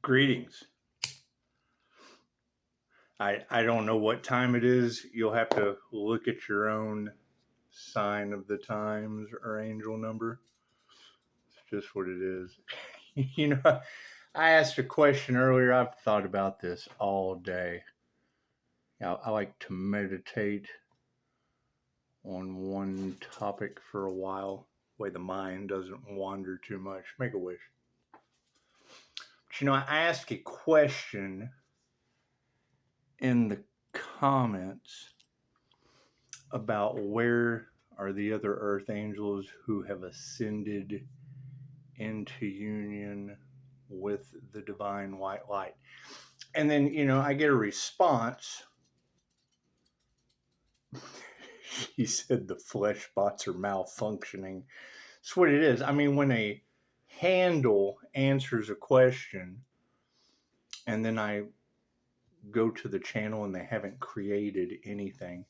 Greetings. I don't know what time it is. You'll have to look at your own sign of the times or angel number. It's just what it is. I asked a question earlier. I've thought about this all day. I like to meditate on one topic for a while, way the mind doesn't wander too much. Make a wish. But I asked a question in the comments about where are the other earth angels who have ascended into union with the divine white light. And then, I get a response. He said the flesh bots are malfunctioning. That's what it is. I mean, when a handle answers a question and then I go to the channel and they haven't created anything.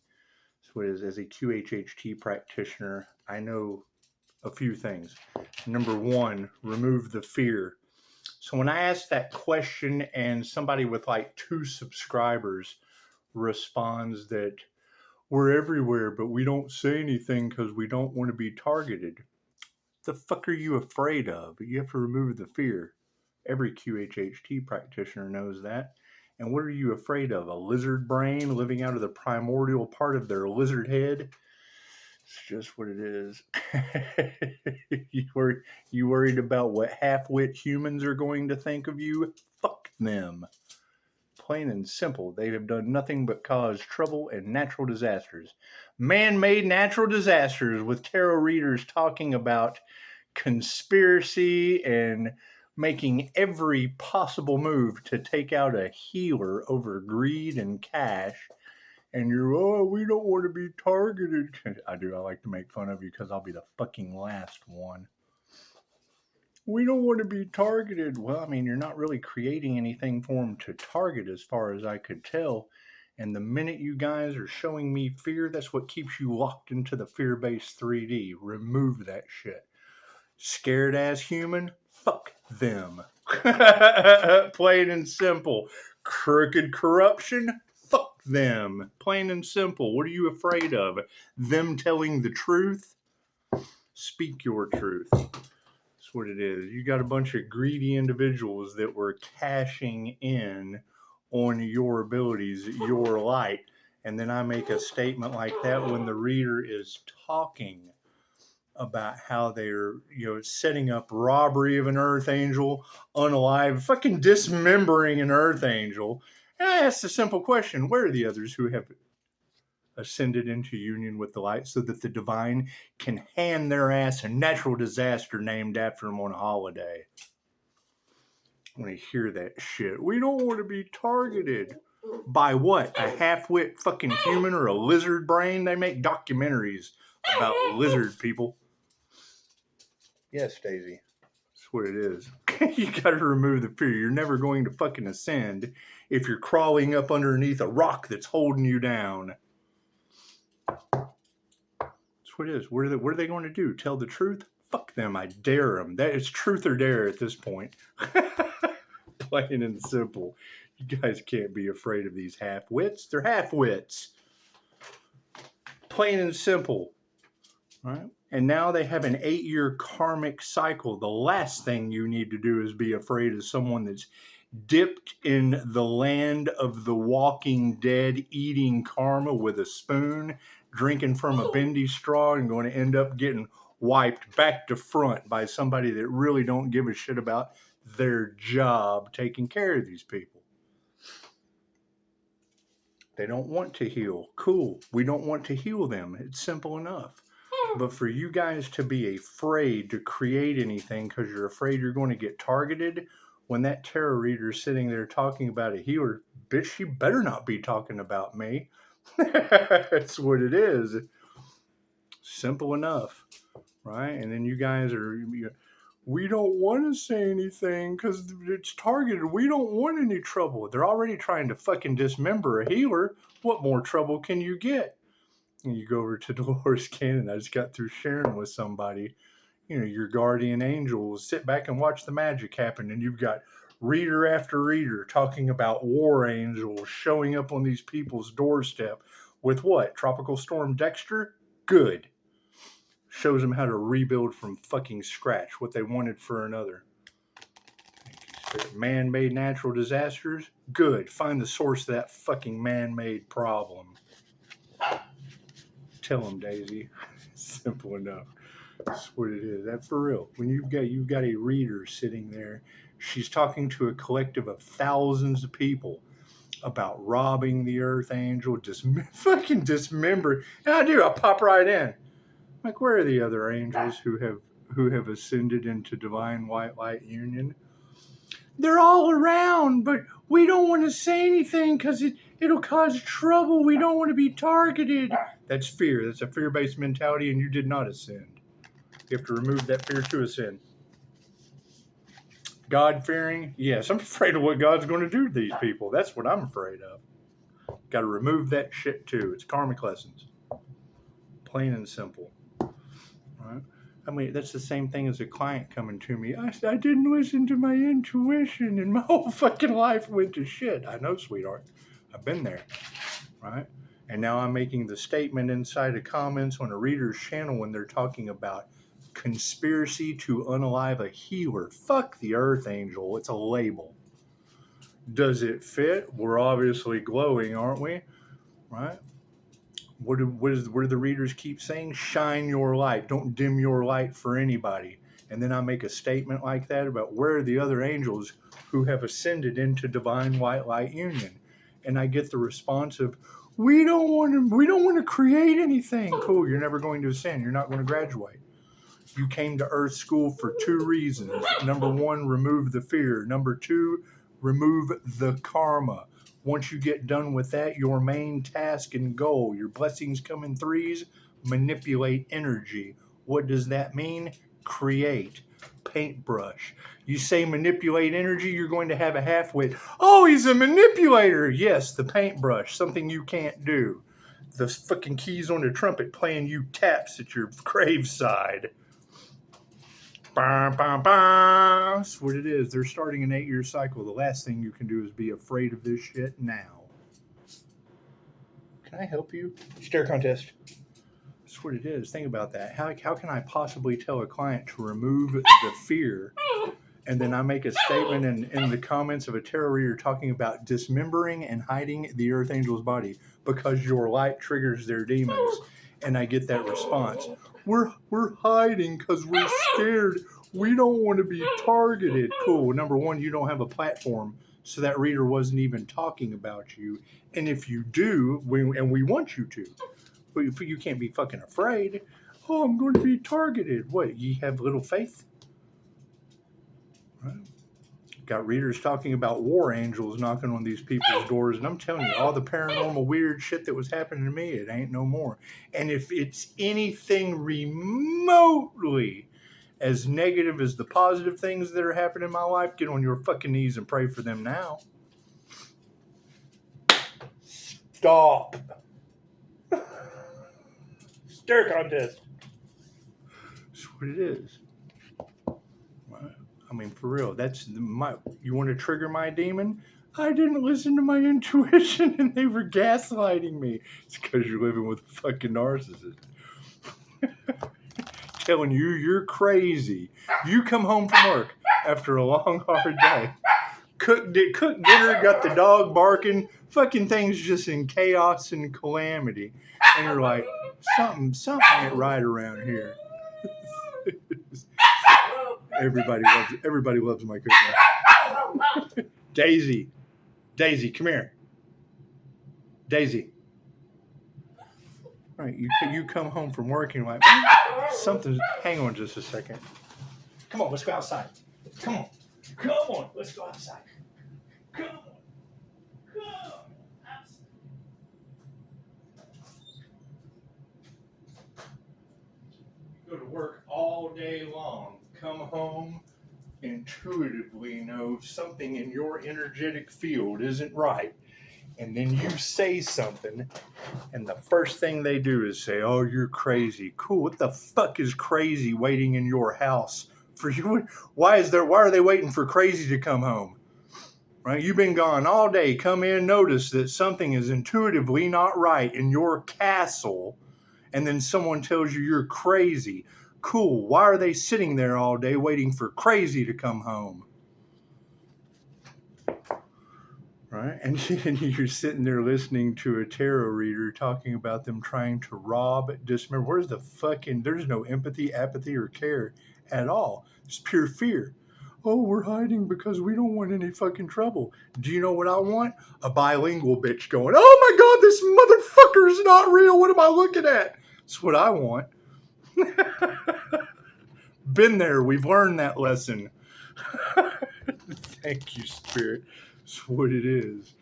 So it is, as a QHHT practitioner, I know a few things. Number one, remove the fear. So when I ask that question and somebody with like 2 subscribers responds that we're everywhere, but we don't say anything because we don't want to be targeted. What the fuck are you afraid of? You have to remove the fear. Every QHHT practitioner knows that. And what are you afraid of? A lizard brain living out of the primordial part of their lizard head? It's just what it is. You worried about what half-wit humans are going to think of you? Fuck them. Plain and simple. They have done nothing but cause trouble and natural disasters. Man-made natural disasters with tarot readers talking about conspiracy and making every possible move to take out a healer over greed and cash. And we don't want to be targeted. I do. I like to make fun of you because I'll be the fucking last one. We don't want to be targeted. Well, I mean, you're not really creating anything for them to target as far as I could tell. And the minute you guys are showing me fear, that's what keeps you locked into the fear-based 3D. Remove that shit. Scared ass human? Fuck them. Plain and simple. Crooked corruption? Fuck them. Plain and simple. What are you afraid of? Them telling the truth? Speak your truth. That's what it is. You got a bunch of greedy individuals that were cashing in on your abilities, your light. And then I make a statement like that when the reader is talking about how they're, setting up robbery of an earth angel, unalive, fucking dismembering an earth angel. And I asked a simple question: where are the others who have ascended into union with the light so that the divine can hand their ass a natural disaster named after them on a holiday? When I hear that shit, we don't want to be targeted. By what? A half-wit fucking human or a lizard brain? They make documentaries about lizard people. Yes, Daisy. That's what it is. You gotta remove the fear. You're never going to fucking ascend if you're crawling up underneath a rock that's holding you down. That's what it is. What are they going to do? Tell the truth? Fuck them. I dare them. That is truth or dare at this point. Plain and simple. You guys can't be afraid of these half-wits. They're half-wits. Plain and simple. All right? And now they have an 8-year karmic cycle. The last thing you need to do is be afraid of someone that's dipped in the land of the walking dead, eating karma with a spoon, drinking from a bendy straw, and going to end up getting wiped back to front by somebody that really don't give a shit about their job taking care of these people. They don't want to heal. Cool. We don't want to heal them. It's simple enough. But for you guys to be afraid to create anything because you're afraid you're going to get targeted, when that tarot reader is sitting there talking about a healer, bitch, she better not be talking about me. That's what it is. Simple enough, right? And then you guys are, we don't want to say anything because it's targeted. We don't want any trouble. They're already trying to fucking dismember a healer. What more trouble can you get? And you go over to Dolores Cannon. I just got through sharing with somebody, your guardian angel will sit back and watch the magic happen. And you've got reader after reader talking about war angels showing up on these people's doorstep with what? Tropical Storm Dexter? Good. Shows them how to rebuild from fucking scratch what they wanted for another. Man-made natural disasters? Good. Find the source of that fucking man-made problem. Tell them, Daisy. Simple enough. That's what it is. That's for real. When you've got a reader sitting there, she's talking to a collective of thousands of people about robbing the Earth Angel, just fucking dismember. And I pop right in. Like, where are the other angels who have ascended into divine white light union? They're all around, but we don't want to say anything because it'll cause trouble. We don't want to be targeted. That's fear. That's a fear-based mentality, and you did not ascend. You have to remove that fear to ascend. God-fearing? Yes, I'm afraid of what God's going to do to these people. That's what I'm afraid of. Got to remove that shit, too. It's karmic lessons. Plain and simple. All right? I mean, that's the same thing as a client coming to me. I didn't listen to my intuition, and my whole fucking life went to shit. I know, sweetheart. I've been there, right? And now I'm making the statement inside of comments on a reader's channel when they're talking about conspiracy to unalive a healer. Fuck the Earth Angel. It's a label. Does it fit? We're obviously glowing, aren't we? Right? What do the readers keep saying? Shine your light. Don't dim your light for anybody. And then I make a statement like that about where are the other angels who have ascended into divine white light union. And I get the response of, we don't want to create anything. Cool, you're never going to ascend. You're not going to graduate. You came to Earth School for 2 reasons. Number 1, remove the fear. Number 2, remove the karma. Once you get done with that, your main task and goal, your blessings come in 3s, manipulate energy. What does that mean? Create. Paintbrush. You say manipulate energy, you're going to have a half-wit. Oh, he's a manipulator. Yes, the paintbrush, something you can't do. The fucking keys on the trumpet playing you taps at your graveside. Bah, bah, bah. That's what it is. They're starting an 8-year cycle. The last thing you can do is be afraid of this shit now. Can I help you? Stare contest. That's what it is. Think about that. How can I possibly tell a client to remove the fear, and then I make a statement in the comments of a tarot reader talking about dismembering and hiding the Earth Angel's body because your light triggers their demons, and I get that response. We're hiding because we're scared. We don't want to be targeted. Cool. Number 1, you don't have a platform, so that reader wasn't even talking about you. And if you do, and we want you to, but you can't be fucking afraid. Oh, I'm going to be targeted. What, you have little faith? Right. Got readers talking about war angels knocking on these people's doors, and I'm telling you, all the paranormal weird shit that was happening to me, it ain't no more. And if it's anything remotely as negative as the positive things that are happening in my life, get on your fucking knees and pray for them now. Stop. Stare contest. That's what it is. I mean, for real, you want to trigger my demon? I didn't listen to my intuition and they were gaslighting me. It's because you're living with a fucking narcissist. Telling you you're crazy. You come home from work after a long, hard day. Cook dinner, got the dog barking, fucking things just in chaos and calamity. And you're like, something ain't right around here. Everybody loves my cooking. Daisy, come here. Daisy. All right, you come home from work and you're like, something's. Hang on just a second. Come on, let's go outside. Come on, let's go outside. Come on. Go to work all day long, come home, intuitively know something in your energetic field isn't right, and then you say something, and the first thing they do is say, oh, you're crazy. Cool, what the fuck is crazy waiting in your house for you? Why are they waiting for crazy to come home? right? You've been gone all day. Come in, notice that something is intuitively not right in your castle, and then someone tells you you're crazy. Cool. Why are they sitting there all day waiting for crazy to come home? Right? And you're sitting there listening to a tarot reader talking about them trying to rob, dismember. Where's the fucking, there's no empathy, apathy, or care at all. It's pure fear. Oh, we're hiding because we don't want any fucking trouble. Do you know what I want? A bilingual bitch going, oh my God, this motherfucker's not real. What am I looking at? That's what I want. Been there. We've learned that lesson. Thank you, Spirit. That's what it is.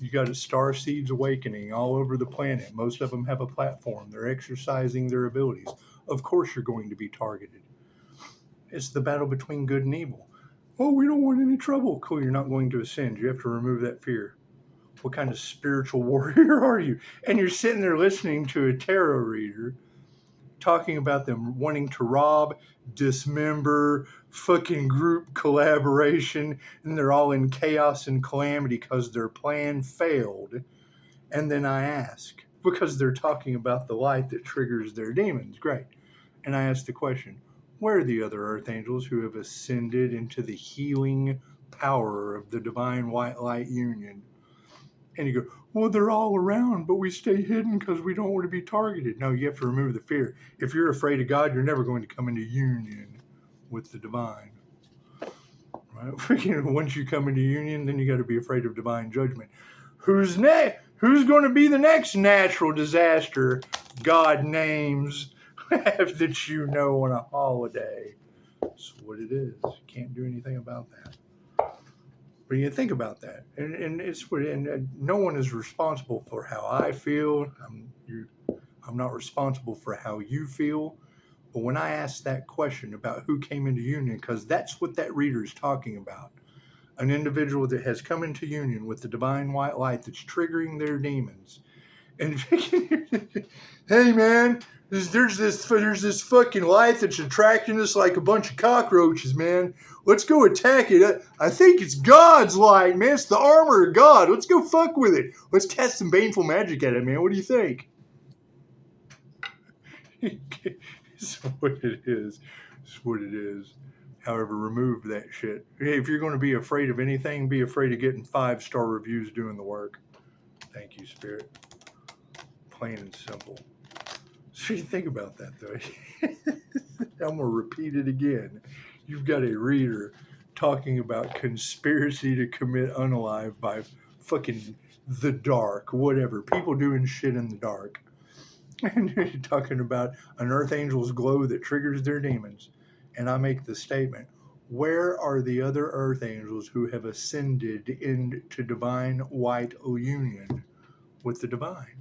You got a star seeds awakening all over the planet. Most of them have a platform. They're exercising their abilities. Of course you're going to be targeted. It's the battle between good and evil. Oh, we don't want any trouble. Cool, you're not going to ascend. You have to remove that fear. What kind of spiritual warrior are you? And you're sitting there listening to a tarot reader talking about them wanting to rob, dismember, fucking group collaboration, and they're all in chaos and calamity because their plan failed. And then I ask, because they're talking about the light that triggers their demons, great. And I ask the question, where are the other earth angels who have ascended into the healing power of the divine white light union? And you go, well, they're all around, but we stay hidden because we don't want to be targeted. No, you have to remove the fear. If you're afraid of God, you're never going to come into union with the divine. Right? Once you come into union, then you got to be afraid of divine judgment. Who's next? Who's going to be the next natural disaster God names that you know on a holiday? That's what it is. You can't do anything about that. But you think about that, and it's and no one is responsible for how I feel. I'm not responsible for how you feel. But when I ask that question about who came into union, because that's what that reader is talking about, an individual that has come into union with the divine white light that's triggering their demons, and hey man, there's this fucking light that's attracting us like a bunch of cockroaches, man. Let's go attack it. I think it's God's light, man. It's the armor of God. Let's go fuck with it. Let's cast some baneful magic at it, man. What do you think? It's what it is. It's what it is. However, remove that shit. If you're going to be afraid of anything, be afraid of getting 5-star reviews doing the work. Thank you, Spirit. Plain and simple. So you think about that, though. I'm going to repeat it again. You've got a reader talking about conspiracy to commit unalive by fucking the dark, whatever. People doing shit in the dark. And you're talking about an earth angel's glow that triggers their demons. And I make the statement, where are the other earth angels who have ascended into divine white union with the divine?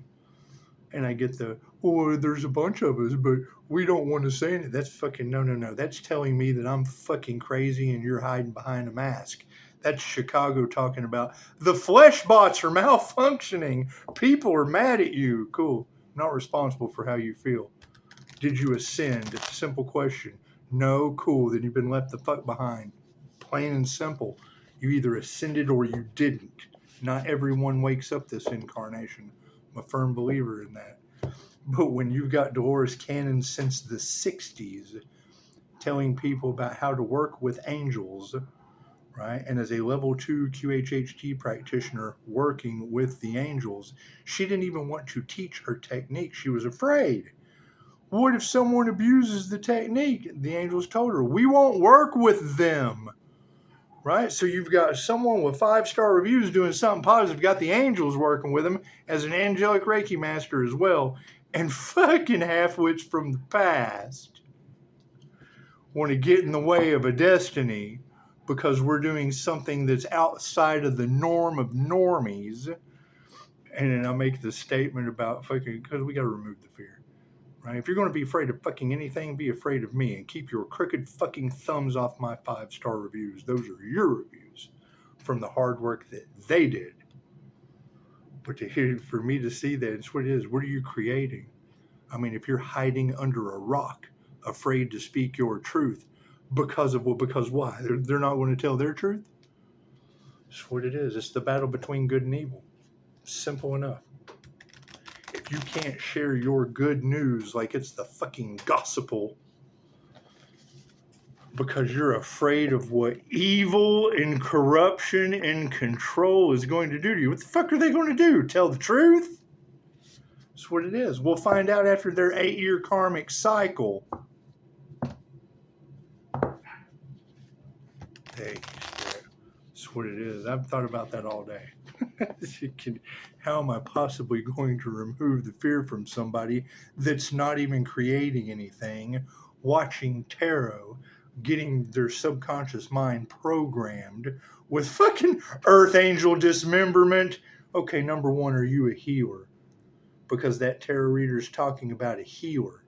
And I get there's a bunch of us, but we don't want to say it. That's fucking no. That's telling me that I'm fucking crazy and you're hiding behind a mask. That's Chicago talking about the flesh bots are malfunctioning. People are mad at you. Cool. Not responsible for how you feel. Did you ascend? It's a simple question. No, cool. Then you've been left the fuck behind. Plain and simple. You either ascended or you didn't. Not everyone wakes up this incarnation. I'm a firm believer in that. But when you've got Dolores Cannon since the 60s telling people about how to work with angels, right? And as a level 2 QHHT practitioner working with the angels, she didn't even want to teach her technique. She was afraid. What if someone abuses the technique? The angels told her, we won't work with them. Right? So you've got someone with 5-star reviews doing something positive. You've got the angels working with him as an angelic Reiki master as well. And fucking half-wits from the past want to get in the way of a destiny because we're doing something that's outside of the norm of normies. And then I make the statement about fucking, because we got to remove the fear. Right? If you're going to be afraid of fucking anything, be afraid of me and keep your crooked fucking thumbs off my 5-star reviews. Those are your reviews from the hard work that they did. But for me to see that, it's what it is. What are you creating? I mean, if you're hiding under a rock, afraid to speak your truth, because why? They're not going to tell their truth? That's what it is. It's the battle between good and evil. Simple enough. If you can't share your good news like it's the fucking gospel because you're afraid of what evil and corruption and control is going to do to you, what the fuck are they going to do? Tell the truth? That's what it is. We'll find out after their 8-year karmic cycle. Hey, that's what it is. I've thought about that all day. How am I possibly going to remove the fear from somebody that's not even creating anything, watching tarot, getting their subconscious mind programmed with fucking Earth Angel dismemberment? Okay, number one, are you a healer? Because that tarot reader is talking about a healer,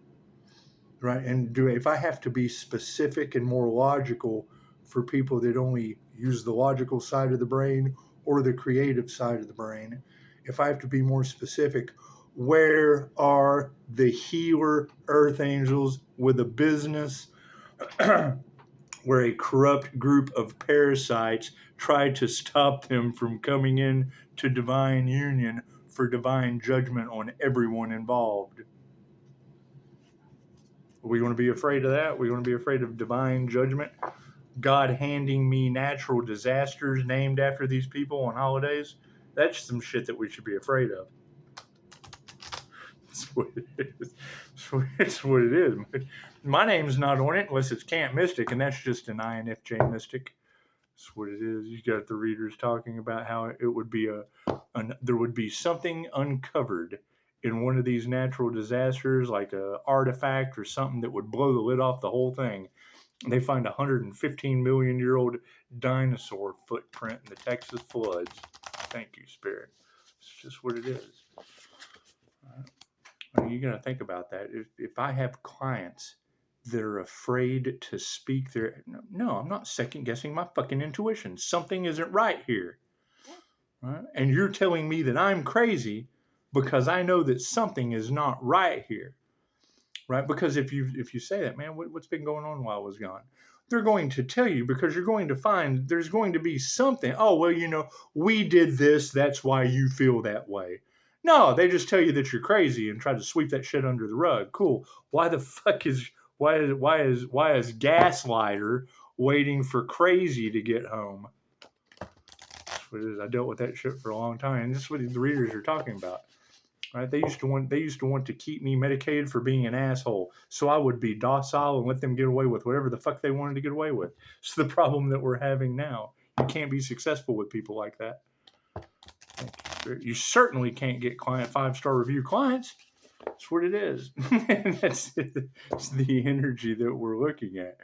right? And if I have to be specific and more logical for people that only use the logical side of the brain or the creative side of the brain, if I have to be more specific, where are the healer Earth Angels with a business where a corrupt group of parasites tried to stop them from coming in to divine union for divine judgment on everyone involved? Are we going to be afraid of that? Are we going to be afraid of divine judgment? God handing me natural disasters named after these people on holidays? That's some shit that we should be afraid of. That's what it is. It's what it is. My name's not on it unless it's Camp Mystic, and that's just an INFJ Mystic. That's what it is. You got the readers talking about how it would be there would be something uncovered in one of these natural disasters, like a artifact or something that would blow the lid off the whole thing. They find a 115 million year old dinosaur footprint in the Texas floods. Thank you, Spirit. It's just what it is. I mean, you got to think about that. If I have clients that are afraid to speak their... No, I'm not second guessing my fucking intuition. Something isn't right here. Right? And you're telling me that I'm crazy because I know that something is not right here. Right? Because if you say that, man, what's been going on while I was gone? They're going to tell you, because you're going to find there's going to be something. Oh, well, we did this. That's why you feel that way. No, they just tell you that you're crazy and try to sweep that shit under the rug. Cool. Why the fuck is Gaslighter waiting for crazy to get home? That's what it is. I dealt with that shit for a long time. And this is what the readers are talking about. Right? They used to want to keep me medicated for being an asshole, so I would be docile and let them get away with whatever the fuck they wanted to get away with. It's the problem that we're having now. You can't be successful with people like that. You certainly can't get client 5-star review clients. That's what it is. It's the energy that we're looking at,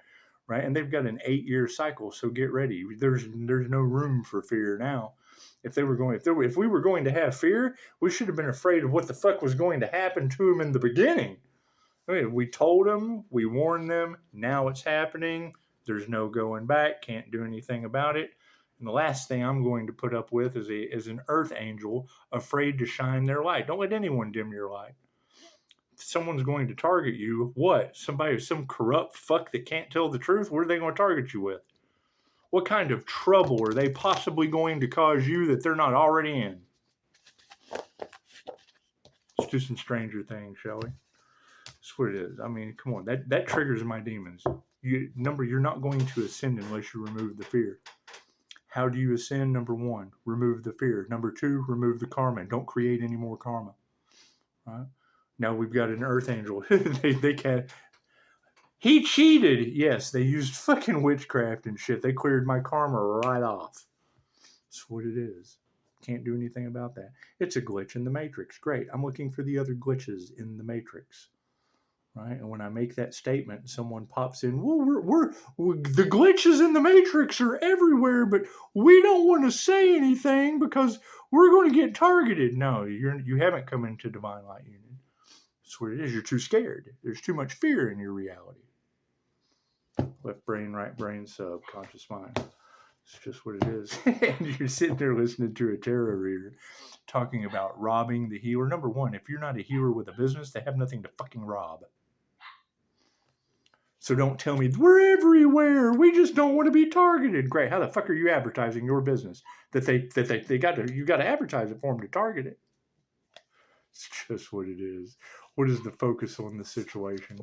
right? And they've got an 8-year cycle, so get ready. There's no room for fear now. If we were going to have fear, we should have been afraid of what the fuck was going to happen to them in the beginning. I mean, we told them, we warned them, now it's happening. There's no going back, can't do anything about it. And the last thing I'm going to put up with is an Earth Angel afraid to shine their light. Don't let anyone dim your light. If someone's going to target you, what? Some corrupt fuck that can't tell the truth? What are they going to target you with? What kind of trouble are they possibly going to cause you that they're not already in? Let's do some stranger things, shall we? That's what it is. I mean, come on. That triggers my demons. You're not going to ascend unless you remove the fear. How do you ascend? Number 1, remove the fear. Number 2, remove the karma. Don't create any more karma. Right? Now we've got an Earth Angel. they can't... He cheated. Yes, they used fucking witchcraft and shit. They cleared my karma right off. That's what it is. Can't do anything about that. It's a glitch in the Matrix. Great. I'm looking for the other glitches in the Matrix. Right? And when I make that statement, someone pops in, well, we're the glitches in the Matrix are everywhere, but we don't want to say anything because we're going to get targeted. No, you haven't come into Divine Light Union. That's what it is. You're too scared. There's too much fear in your reality. Left brain, right brain, subconscious mind. It's just what it is. And you're sitting there listening to a tarot reader talking about robbing the healer. Number 1, if you're not a healer with a business, they have nothing to fucking rob. So don't tell me we're everywhere. We just don't want to be targeted. Great. How the fuck are you advertising your business? That they got to, you got to advertise it for them to target it. It's just what it is. What is the focus on the situation?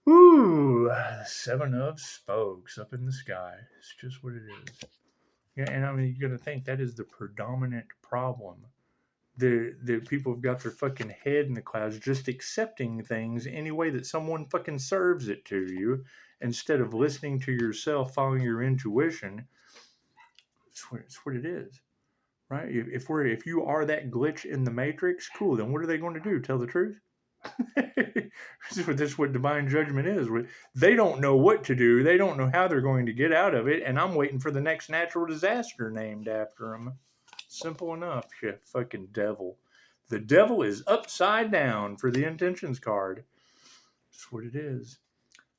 Ooh, the Seven of Spokes up in the sky. It's just what it is. Yeah, and I mean, you're gonna think that is the predominant problem. The people have got their fucking head in the clouds, just accepting things any way that someone fucking serves it to you, instead of listening to yourself, following your intuition. It's what it is, right? If you are that glitch in the matrix, cool. Then what are they going to do? Tell the truth? This is what divine judgment is. They don't know what to do. They don't know how they're going to get out of it, and I'm waiting for the next natural disaster named after them. Simple enough. You fucking devil. The devil is upside down for the intentions card. That's what it is,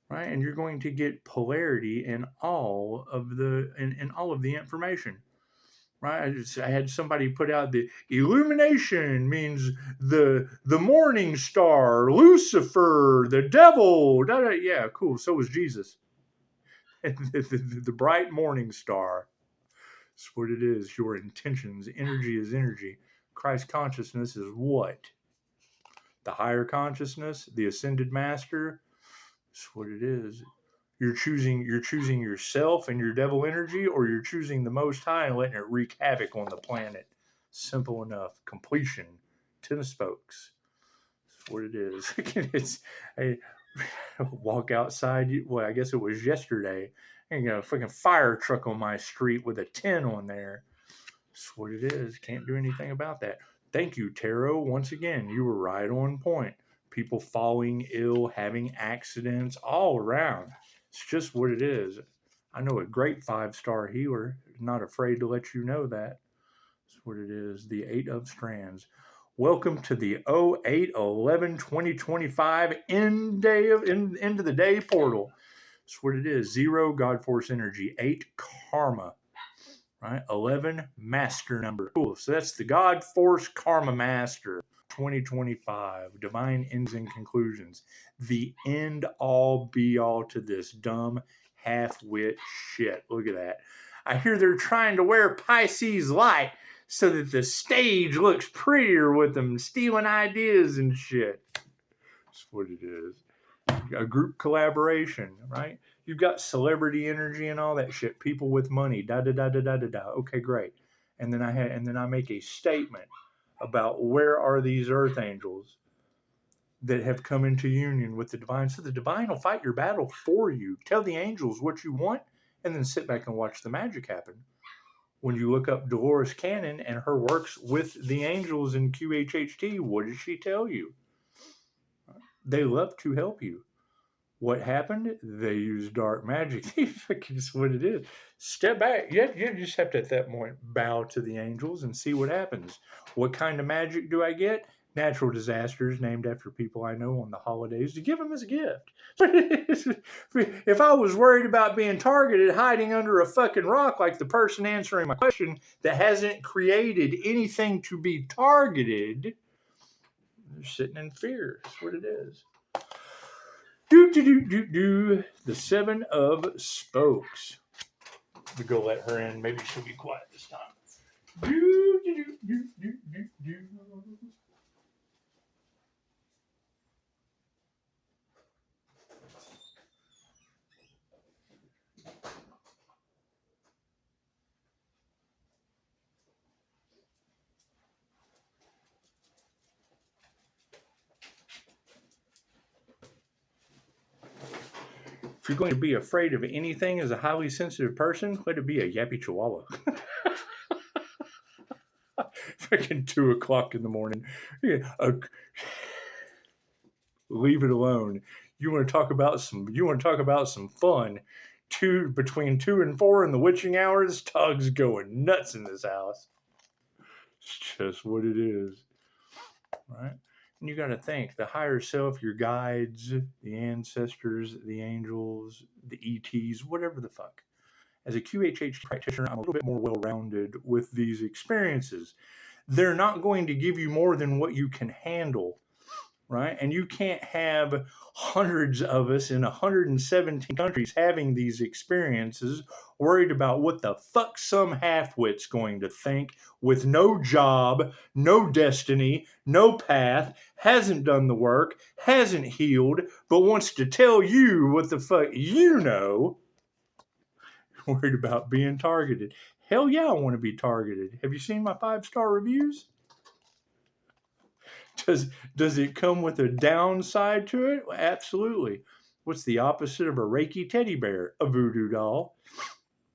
right? And you're going to get polarity in all of the information. Right, I had somebody put out the illumination means the morning star, Lucifer, the devil. Yeah, cool. So was Jesus, the bright morning star. That's what it is. Your intentions. Energy is energy. Christ consciousness is what? The higher consciousness, the ascended master. That's what it is. You're choosing yourself and your devil energy, or you're choosing the Most High and letting it wreak havoc on the planet. Simple enough. Completion. 10 of spokes. That's what it is. I walk outside. Well, I guess it was yesterday. And got a fucking fire truck on my street with a 10 on there. That's what it is. Can't do anything about that. Thank you, Tarot. Once again, you were right on point. People falling ill, having accidents all around. It's just what it is. I know a great 5-star healer. Not afraid to let you know that. That's what it is. The 8 of Strands. Welcome to the 08/11/2025 end of the day portal. That's what it is. 0, God Force energy. 8, karma. Right? 11, master number. Cool. So that's the God Force Karma Master 2025. Divine ends and conclusions. The end all be all to this dumb half-wit shit. Look at that. I hear they're trying to wear Pisces light so that the stage looks prettier with them stealing ideas and shit. That's what it is. A group collaboration, right? You've got celebrity energy and all that shit. People with money, da da da da da da da. Okay, great. And then I make a statement about where are these earth angels that have come into union with the divine. So the divine will fight your battle for you. Tell the angels what you want, and then sit back and watch the magic happen. When you look up Dolores Cannon and her works with the angels in QHHT, what does she tell you? They love to help you. What happened? They used dark magic. That's what it is. Step back. You just have to, at that point, bow to the angels and see what happens. What kind of magic do I get? Natural disasters named after people I know on the holidays to give them as a gift. If I was worried about being targeted hiding under a fucking rock like the person answering my question that hasn't created anything to be targeted, they're sitting in fear. That's what it is. The 7 of Spokes. We go let her in. Maybe she'll be quiet this time. If you're going to be afraid of anything as a highly sensitive person, let it be a yappy chihuahua. Freaking 2 o'clock in the morning. Leave it alone. You want to talk about some fun. Between 2 and 4 in the witching hours, Tug's going nuts in this house. It's just what it is. Right? And you got to think, the higher self, your guides, the ancestors, the angels, the ETs, whatever the fuck. As a QHH practitioner, I'm a little bit more well-rounded with these experiences. They're not going to give you more than what you can handle. right? And you can't have hundreds of us in 117 countries having these experiences, worried about what the fuck some halfwit's going to think, with no job, no destiny, no path, hasn't done the work, hasn't healed, but wants to tell you what the fuck you know, worried about being targeted. Hell yeah, I want to be targeted. Have you seen my 5-star reviews? Does it come with a downside to it? Absolutely. What's the opposite of a Reiki teddy bear? A voodoo doll.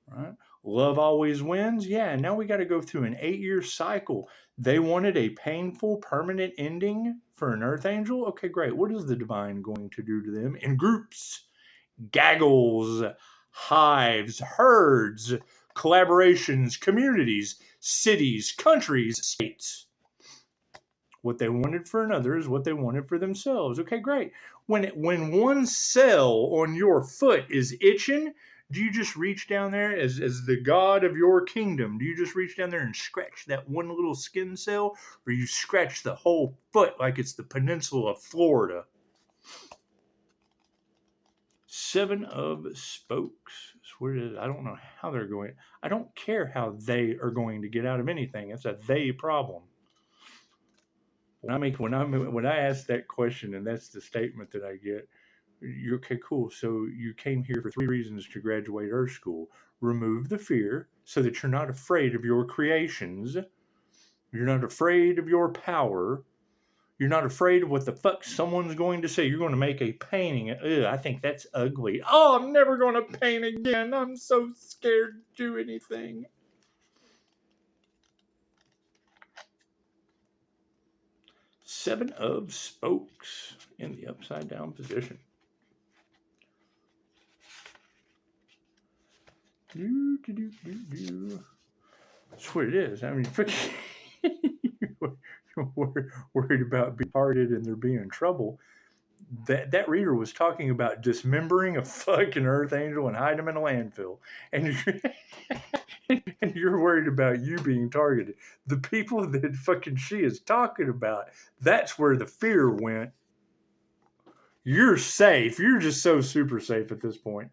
Right? Love always wins. Yeah, now we got to go through an 8-year cycle. They wanted a painful, permanent ending for an earth angel. Okay, great. What is the divine going to do to them? In groups, gaggles, hives, herds, collaborations, communities, cities, countries, states. What they wanted for another is what they wanted for themselves. Okay, great. When one cell on your foot is itching, do you just reach down there as the god of your kingdom? Do you just reach down there and scratch that one little skin cell, or you scratch the whole foot like it's the peninsula of Florida? 7 of Spokes. Where it is, I don't know how they're going. I don't care how they are going to get out of anything. It's a they problem. When I ask that question, and that's the statement that I get, you're okay, cool. So you came here for 3 reasons to graduate Earth School. Remove the fear so that you're not afraid of your creations. You're not afraid of your power. You're not afraid of what the fuck someone's going to say. You're going to make a painting. Ugh, I think that's ugly. Oh, I'm never going to paint again. I'm so scared to do anything. Seven of Spokes in the upside down position. That's what it is. I mean, you're worried about being targeted and there being in trouble. That reader was talking about dismembering a fucking earth angel and hiding him in a landfill. And and you're worried about you being targeted. The people that fucking she is talking about, that's where the fear went. You're safe. You're just so super safe at this point.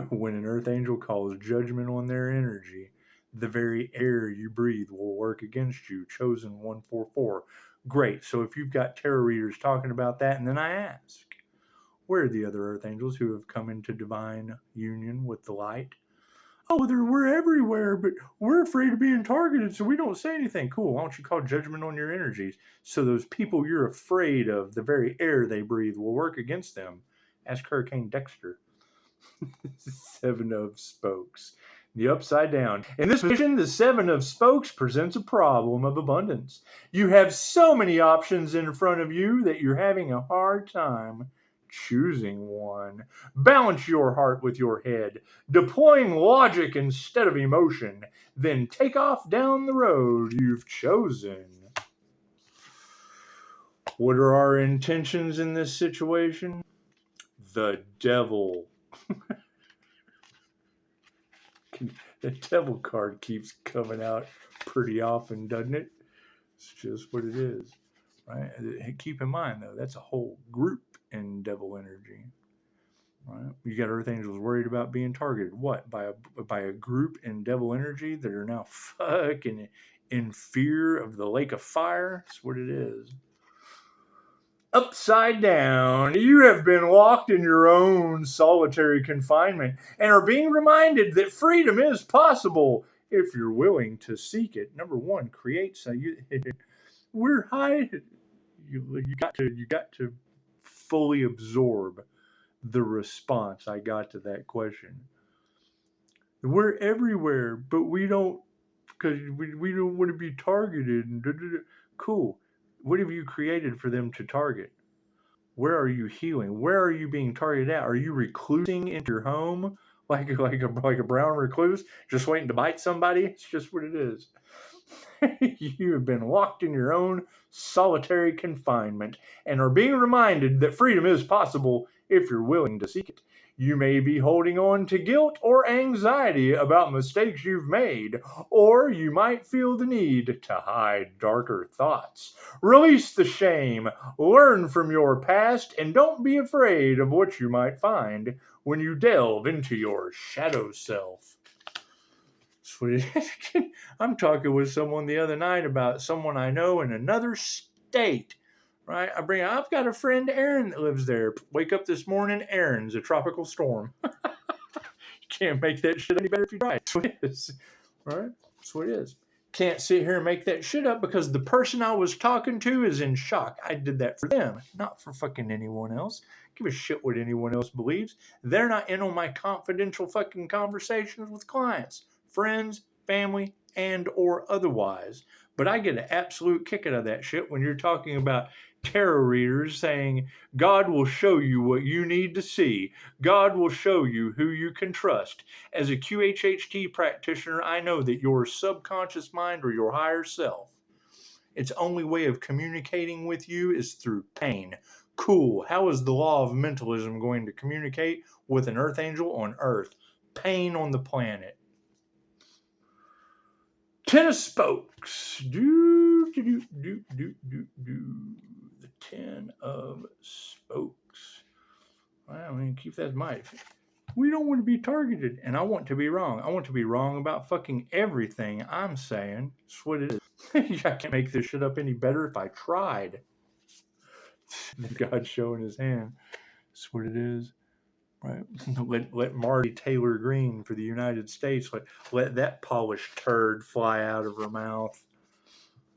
When an earth angel calls judgment on their energy, the very air you breathe will work against you. Chosen 144. Great. So if you've got tarot readers talking about that, and then I ask, where are the other earth angels who have come into divine union with the light? Oh, we're everywhere, but we're afraid of being targeted, so we don't say anything. Cool. Why don't you call judgment on your energies? So those people you're afraid of, the very air they breathe will work against them. Ask Hurricane Dexter. 7 of Spokes. The upside down. In this position, the 7 of Spokes presents a problem of abundance. You have so many options in front of you that you're having a hard time choosing one. Balance your heart with your head, deploying logic instead of emotion. Then take off down the road you've chosen. What are our intentions in this situation? The devil. The devil card keeps coming out pretty often, doesn't it? It's just what it is, right? Keep in mind, though, that's a whole group in devil energy, right? You got earth angels worried about being targeted. What? By a group in devil energy that are now fucking in fear of the lake of fire? That's what it is. Upside down, you have been locked in your own solitary confinement and are being reminded that freedom is possible if you're willing to seek it. Number 1, create. So we're high. You got to fully absorb the response I got to that question. We're everywhere, but we don't, because we don't want to be targeted. Cool. What have you created for them to target? Where are you healing? Where are you being targeted at? Are you reclusing into your home like a brown recluse, just waiting to bite somebody? It's just what it is. You have been locked in your own solitary confinement and are being reminded that freedom is possible if you're willing to seek it. You may be holding on to guilt or anxiety about mistakes you've made, or you might feel the need to hide darker thoughts. Release the shame, learn from your past, and don't be afraid of what you might find when you delve into your shadow self. I'm talking with someone the other night about someone I know in another state. Right? I've got a friend, Aaron, that lives there. Wake up this morning, Aaron's a tropical storm. You can't make that shit any better if you try. That's what it is. Right? That's what it is. Can't sit here and make that shit up because the person I was talking to is in shock. I did that for them, not for fucking anyone else. Give a shit what anyone else believes. They're not in on my confidential fucking conversations with clients, friends, family, and or otherwise. But I get an absolute kick out of that shit when you're talking about tarot readers saying, God will show you what you need to see. God will show you who you can trust. As a QHHT practitioner, I know that your subconscious mind or your higher self, its only way of communicating with you is through pain. Cool. How is the law of mentalism going to communicate with an earth angel on Earth? Pain on the planet. 10 of Spokes. The 10 of Spokes. Well, I mean, keep that in mind. We don't want to be targeted, and I want to be wrong. I want to be wrong about fucking everything I'm saying. That's what it is. I can't make this shit up any better if I tried. God's showing his hand. That's what it is. Right? Let Marty Taylor Greene for the United States, let that polished turd fly out of her mouth.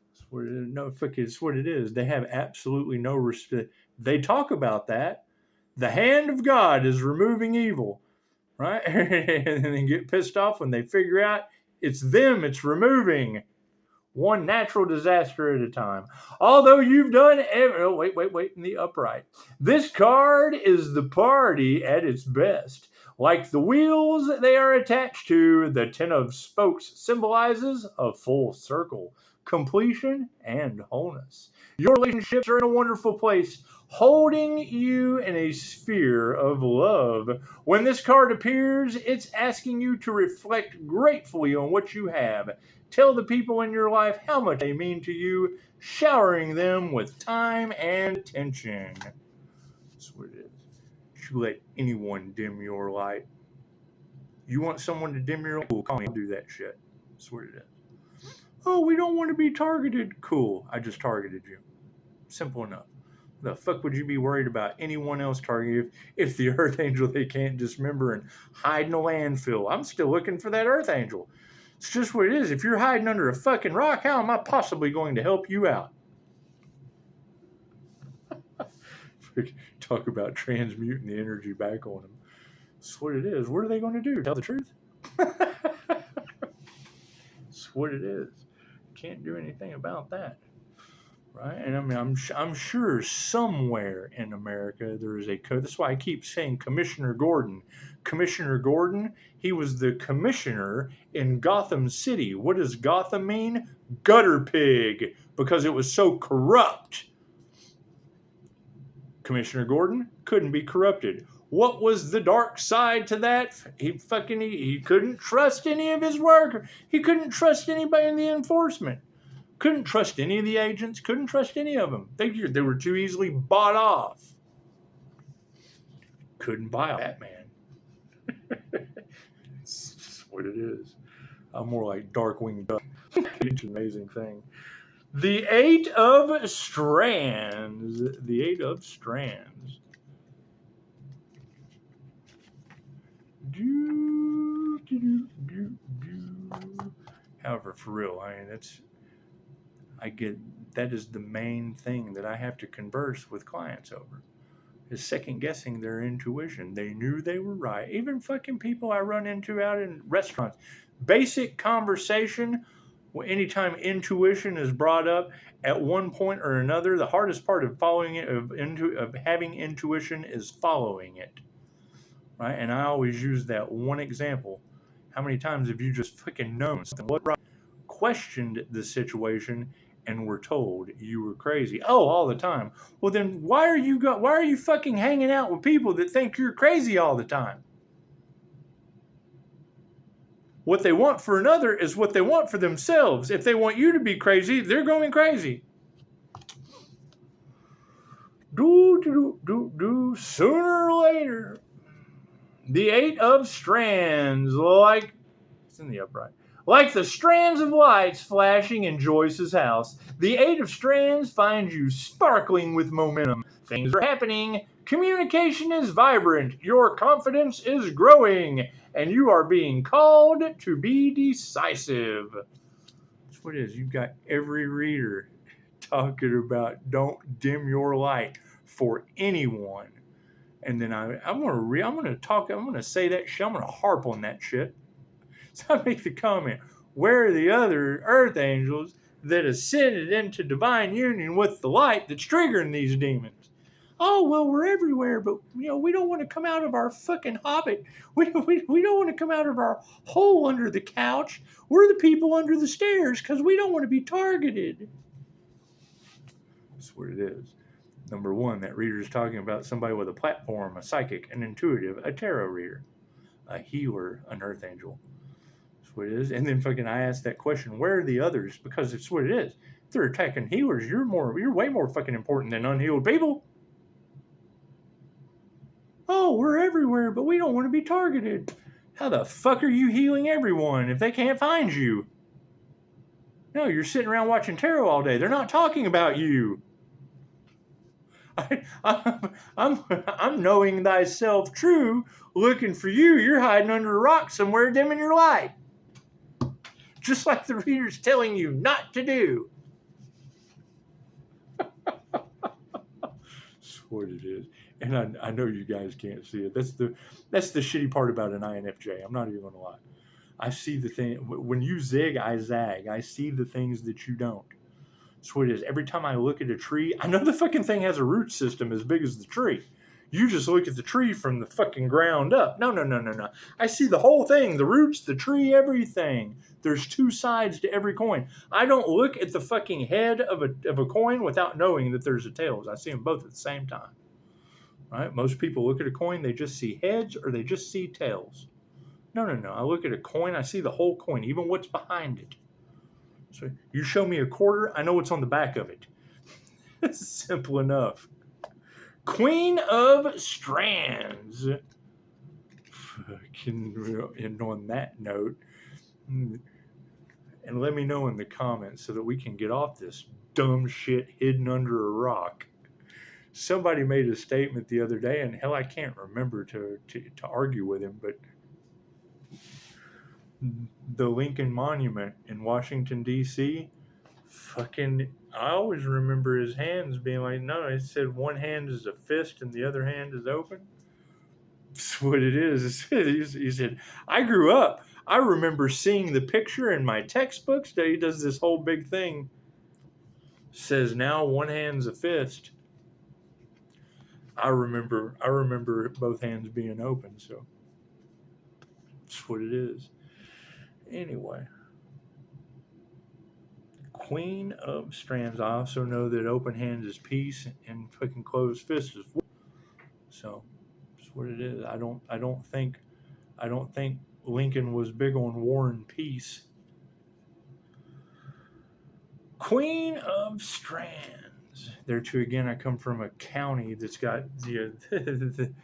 That's what it is. No, fuck, it's what it is. They have absolutely no respect. They talk about that. The hand of God is removing evil, right? And then get pissed off when they figure out it's them it's removing. One natural disaster at a time. Although you've done wait, in the upright. This card is the party at its best. Like the wheels they are attached to, the 10 of Spokes symbolizes a full circle, completion, and wholeness. Your relationships are in a wonderful place, holding you in a sphere of love. When this card appears, it's asking you to reflect gratefully on what you have. Tell the people in your life how much they mean to you, showering them with time and attention. That's what it is. You let anyone dim your light. You want someone to dim your light? Cool, call me. I'll do that shit. That's what it is. Oh, we don't want to be targeted. Cool, I just targeted you. Simple enough. The fuck would you be worried about anyone else targeting if the Earth Angel they can't dismember and hide in a landfill? I'm still looking for that Earth Angel. It's just what it is. If you're hiding under a fucking rock, how am I possibly going to help you out? Talk about transmuting the energy back on them. That's what it is. What are they going to do? Tell the truth? That's what it is. Can't do anything about that. Right? And I mean, I'm sure somewhere in America there is a code. That's why I keep saying Commissioner Gordon. Commissioner Gordon, he was the commissioner in Gotham City. What does Gotham mean? Gutter pig, because it was so corrupt. Commissioner Gordon couldn't be corrupted. What was the dark side to that? He couldn't trust any of his work. He couldn't trust anybody in the enforcement. Couldn't trust any of the agents. Couldn't trust any of them. They were too easily bought off. Couldn't buy a Batman. It's just what it is. I'm more like Darkwing Duck. It's an amazing thing. The 8 of Strands. The 8 of Strands. However, for real, I mean, that is the main thing that I have to converse with clients over, is second guessing their intuition. They knew they were right. Even fucking people I run into out in restaurants. Basic conversation, anytime intuition is brought up at one point or another, the hardest part of following it, of having intuition, is following it. Right? And I always use that one example. How many times have you just fucking known something? What right? Questioned the situation and were told you were crazy. Oh, all the time. Well, then why are you fucking hanging out with people that think you're crazy all the time? What they want for another is what they want for themselves. If they want you to be crazy, they're going crazy. Sooner or later. The Eight of Strands, like it's in the upright. Like the strands of lights flashing in Joyce's house, the Eight of Strands finds you sparkling with momentum. Things are happening. Communication is vibrant. Your confidence is growing. And you are being called to be decisive. That's what it is. You've got every reader talking about don't dim your light for anyone. And then I'm gonna say that shit. I'm gonna harp on that shit. So I make the comment, where are the other earth angels that ascended into divine union with the light that's triggering these demons? Oh, well, we're everywhere, but we don't want to come out of our fucking hobbit. We don't want to come out of our hole under the couch. We're the people under the stairs because we don't want to be targeted. That's what it is. Number one, that reader is talking about somebody with a platform, a psychic, an intuitive, a tarot reader, a healer, an earth angel. That's what it is. And then fucking I asked that question, where are the others? Because it's what it is. If they're attacking healers, you're way more fucking important than unhealed people. Oh, we're everywhere, but we don't want to be targeted. How the fuck are you healing everyone if they can't find you? No, you're sitting around watching tarot all day. They're not talking about you. I'm knowing thyself true, looking for you. You're hiding under a rock somewhere, dimming your light. Just like the reader's telling you not to do. That's what it is. And I know you guys can't see it. That's the shitty part about an INFJ. I'm not even going to lie. I see the thing. When you zig, I zag. I see the things that you don't. That's what it is. Every time I look at a tree, I know the fucking thing has a root system as big as the tree. You just look at the tree from the fucking ground up. No. I see the whole thing, the roots, the tree, everything. There's two sides to every coin. I don't look at the fucking head of a coin without knowing that there's a tails. I see them both at the same time. Right? Most people look at a coin, they just see heads or they just see tails. No. I look at a coin, I see the whole coin, even what's behind it. So you show me a quarter, I know what's on the back of it. It's simple enough. Queen of Strands. And on that note, and let me know in the comments so that we can get off this dumb shit hidden under a rock. Somebody made a statement the other day, and hell, I can't remember to argue with him, but the Lincoln Monument in Washington, D.C., fucking, I always remember his hands being like, no, he said one hand is a fist and the other hand is open. That's what it is. He said, I grew up. I remember seeing the picture in my textbooks. He does this whole big thing. Says now one hand's a fist. I remember both hands being open, so that's what it is. Anyway. Queen of Strands. I also know that open hands is peace and fucking closed fists is war. So that's what it is. I don't think Lincoln was big on war and peace. Queen of Strands. There too again, I come from a county that's got the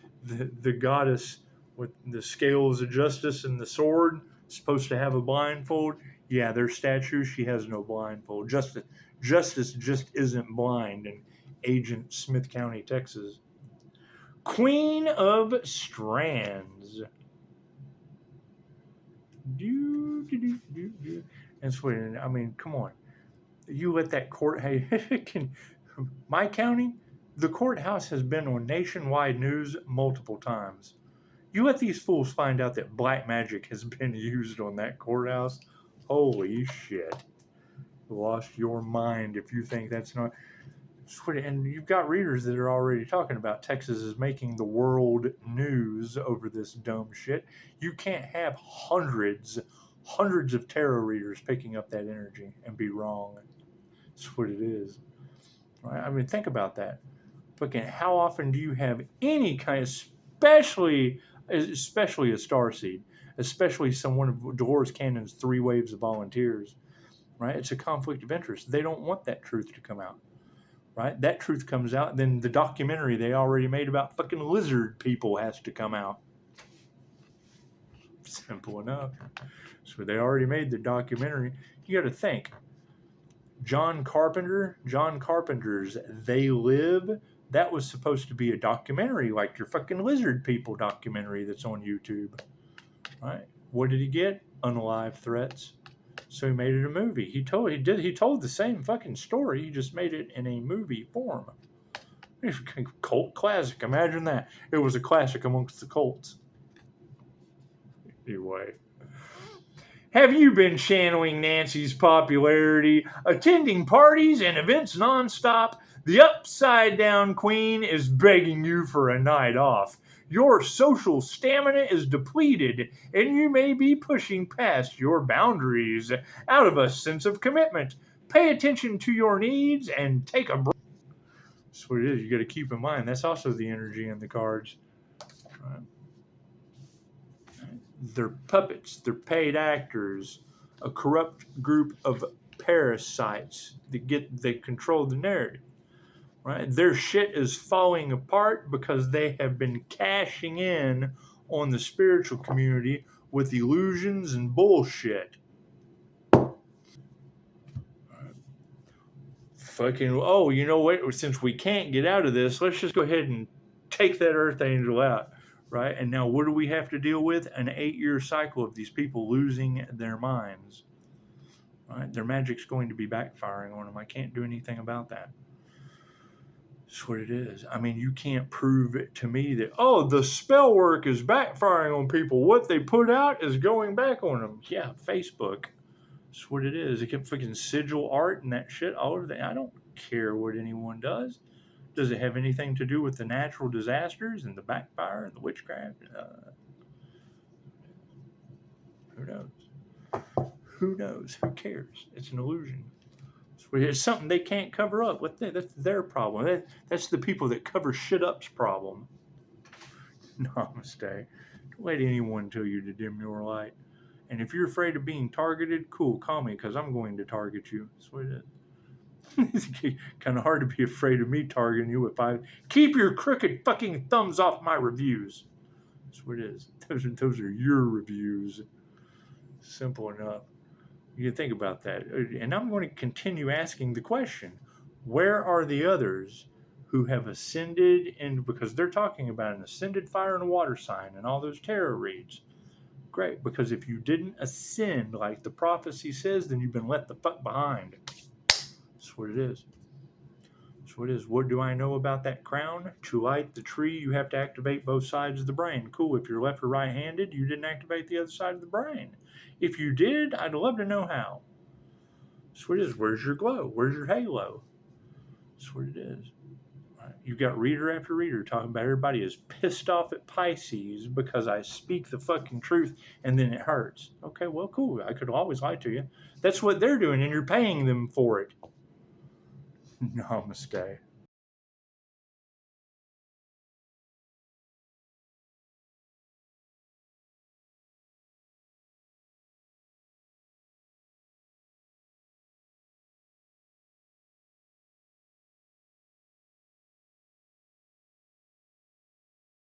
goddess with the scales of justice and the sword, supposed to have a blindfold. Yeah, their statue, she has no blindfold. Justice just isn't blind in Agent Smith County, Texas. Queen of Strands. And Sweden, I mean, come on. You let that court, hey, my county, the courthouse has been on nationwide news multiple times. You let these fools find out that black magic has been used on that courthouse. Holy shit. You lost your mind if you think that's not. And you've got readers that are already talking about Texas is making the world news over this dumb shit. You can't have hundreds of tarot readers picking up that energy and be wrong. That's what it is. Right? I mean, think about that. Fucking, how often do you have any kind, especially a starseed, especially one of Dolores Cannon's 3 waves of volunteers, right? It's a conflict of interest. They don't want that truth to come out, right? That truth comes out, then the documentary they already made about fucking lizard people has to come out. Simple enough. So they already made the documentary. You got to think. John Carpenter's They Live, that was supposed to be a documentary, like your fucking lizard people documentary that's on YouTube. Right? What did he get? Unalive threats. So he made it a movie. He told the same fucking story, he just made it in a movie form. Cult classic. Imagine that. It was a classic amongst the cults. Anyway. Have you been channeling Nancy's popularity, attending parties and events nonstop? The Upside Down Queen is begging you for a night off. Your social stamina is depleted, and you may be pushing past your boundaries out of a sense of commitment. Pay attention to your needs and take a break. That's what it is. You got to keep in mind. That's also the energy in the cards. Right. They're puppets, they're paid actors, a corrupt group of parasites that control the narrative. Right? Their shit is falling apart because they have been cashing in on the spiritual community with illusions and bullshit. Fucking, oh, you know what? Since we can't get out of this, let's just go ahead and take that Earth Angel out. Right? And now what do we have to deal with? An 8-year cycle of these people losing their minds. Right? Their magic's going to be backfiring on them. I can't do anything about that. That's what it is. I mean, you can't prove it to me that, oh, the spell work is backfiring on people. What they put out is going back on them. Yeah, Facebook. That's what it is. They can fucking sigil art and that shit all over there. I don't care what anyone does. Does it have anything to do with the natural disasters and the backfire and the witchcraft? Who knows? Who knows? Who cares? It's an illusion. It's something they can't cover up. That's their problem. That's the people that cover shit up's problem. Namaste. Don't let anyone tell you to dim your light. And if you're afraid of being targeted, cool, call me because I'm going to target you. That's what it is. It's kind of hard to be afraid of me targeting you if I keep your crooked fucking thumbs off my reviews. That's what it is. Those are your reviews. Simple enough. You can think about that. And I'm going to continue asking the question, where are the others who have ascended? And because they're talking about an ascended fire and water sign and all those tarot reads. Great, because if you didn't ascend like the prophecy says, then you've been left the fuck behind. That's what it is. That's what it is. What do I know about that crown? To light the tree, you have to activate both sides of the brain. Cool. If you're left or right-handed, you didn't activate the other side of the brain. If you did, I'd love to know how. That's what it is. Where's your glow? Where's your halo? That's what it is. Right. You've got reader after reader talking about everybody is pissed off at Pisces because I speak the fucking truth and then it hurts. Okay, well, cool. I could always lie to you. That's what they're doing and you're paying them for it. Namaste.